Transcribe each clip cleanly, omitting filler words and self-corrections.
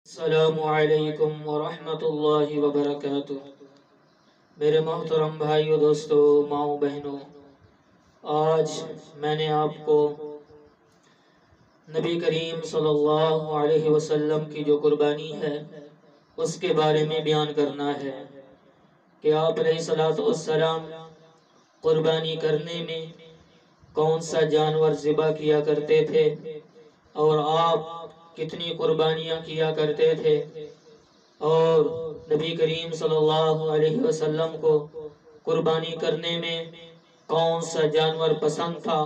السلام علیکم ورحمۃ اللہ وبرکاتہ۔ میرے محترم بھائیو، دوستو، ماؤں بہنوں، آج میں نے آپ کو نبی کریم صلی اللہ علیہ وسلم کی جو قربانی ہے اس کے بارے میں بیان کرنا ہے کہ آپ علیہ الصلوۃ والسلام قربانی کرنے میں کون سا جانور ذبح کیا کرتے تھے اور آپ کتنی قربانیاں کیا کرتے تھے، اور نبی کریم صلی اللہ علیہ وسلم کو قربانی کرنے میں کون سا جانور پسند تھا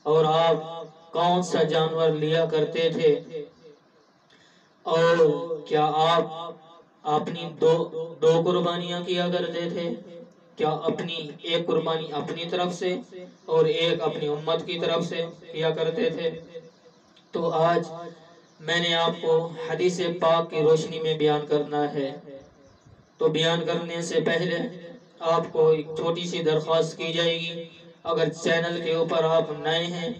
اور آپ کون سا جانور لیا کرتے تھے، اور کیا آپ اپنی دو قربانیاں کیا کرتے تھے، کیا اپنی ایک قربانی اپنی طرف سے اور ایک اپنی امت کی طرف سے کیا کرتے تھے۔ تو آج میں نے آپ کو حدیث پاک کی روشنی میں بیان کرنا ہے۔ تو بیان کرنے سے پہلے آپ کو ایک چھوٹی سی درخواست کی جائے گی، اگر چینل کے اوپر آپ نئے ہیں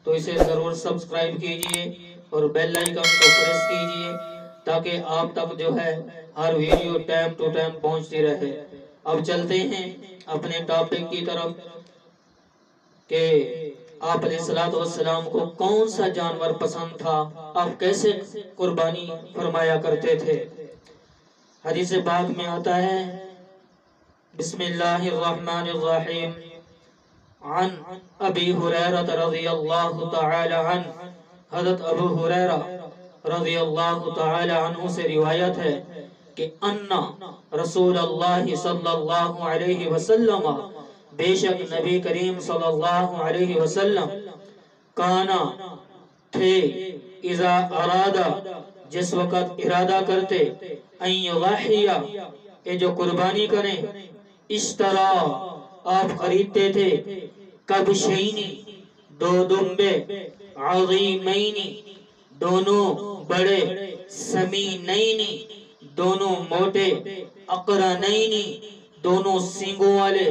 تو اسے ضرور سبسکرائب کیجئے اور بیل آئیکن کو پریس کیجئے تاکہ آپ تک جو ہے ہر ویڈیو ٹائم ٹو ٹائم پہنچتی رہے۔ اب چلتے ہیں اپنے ٹاپک کی طرف کہ آپ علیہ السلام کو کون سا جانور پسند تھا، آپ کیسے قربانی فرمایا کرتے تھے۔ حدیث پاک میں آتا ہے، بسم اللہ الرحمن الرحیم، عن ابی ہریرہ رضی اللہ تعالی عنہ، حضرت ابو ہریرہ رضی اللہ تعالی عنہ سے روایت ہے کہ ان رسول اللہ صلی اللہ علیہ وسلم، بے شک نبی کریم صلی اللہ علیہ وسلم، کانا تھے، اذا ارادہ جس وقت ارادہ کرتے، ان یضحیہ کہ جو قربانی کریں، اشترا آپ خریدتے تھے، کبشینی دو دمبے، عظیمینی دونوں بڑے، سمینینی دونوں موٹے، اقرنینی دونوں سینگوں والے،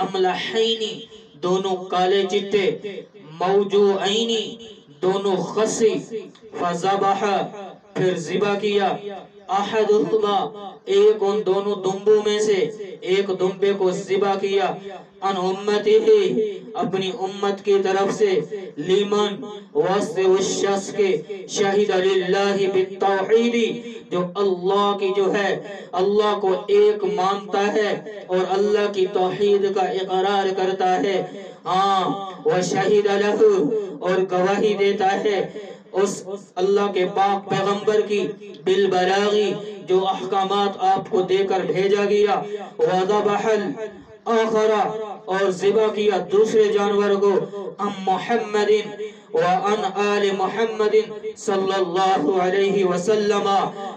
املحینی دونوں کالے چٹے، موجوعینی دونوں خصی، فذبح پھر ذبح کیا، احدہما ایک ان دونوں دمبوں میں سے ایک دمبے کو ذبح کیا، ان امتہ اپنی امت کی طرف سے، لیمن واسطے اس شخص کے، شہید للہ بالتوحید جو اللہ کی جو ہے اللہ کو ایک مانتا ہے اور اللہ کی توحید کا اقرار کرتا ہے، ہاں وشہید لہ اور گواہی دیتا ہے اس اللہ کے پاک پیغمبر کی، بالبلاغی جو احکامات آپ کو دے کر بھیجا گیا، وذبح آخر اور ذبح کیا دوسرے جانور کو، ام محمد وان آل محمد صلی اللہ علیہ وسلم،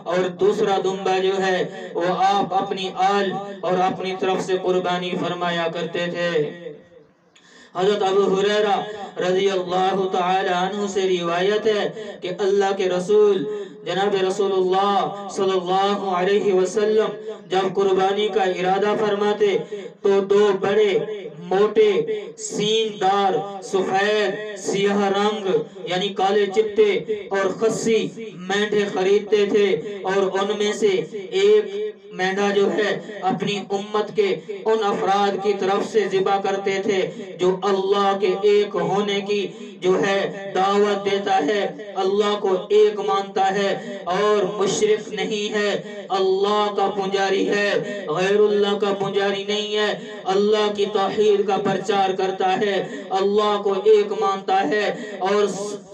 اور دوسرا دمبا جو ہے وہ آپ اپنی آل اور اپنی طرف سے قربانی فرمایا کرتے تھے۔ حضرت ابو ہریرہ رضی اللہ تعالی عنہ سے روایت ہے کہ اللہ کے رسول جناب رسول اللہ صلی اللہ علیہ وسلم جب قربانی کا ارادہ فرماتے تو دو بڑے موٹے سین دار سفید سیاہ رنگ یعنی کالے چٹے اور خصی مینڈے خریدتے تھے، اور ان میں سے ایک مینڈا جو ہے اپنی امت کے ان افراد کی طرف سے ذبح کرتے تھے جو اللہ کے ایک ہونے کی جو ہے دعوت دیتا ہے، اللہ کو ایک مانتا ہے اور مشرک نہیں ہے، اللہ کا پجاری ہے، غیر اللہ کا پجاری نہیں ہے، اللہ کی توحید کا پرچار کرتا ہے، اللہ کو ایک مانتا ہے اور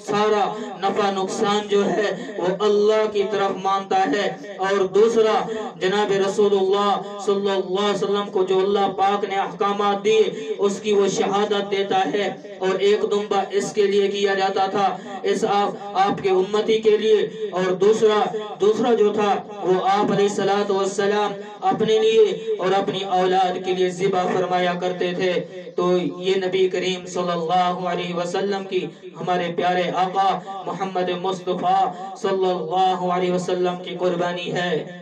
سارا نفع نقصان جو ہے وہ اللہ کی طرف مانتا ہے، اور دوسرا جناب رسول اللہ صلی اللہ علیہ وسلم کو جو اللہ پاک نے احکامات دیے اس کی وہ شہادت دیتا ہے، اور ایک دمبا اس کے لیے کیا جاتا تھا، اس آپ کے امتی کے لیے، اور دوسرا جو تھا وہ آپ علیہ السلام اپنے لیے اور اپنی اولاد کے لیے ذبح فرمایا کرتے تھے۔ تو یہ نبی کریم صلی اللہ علیہ وسلم کی ہمارے پیارے آقا محمد مصطفیٰ صلی اللہ علیہ وسلم کی قربانی ہے۔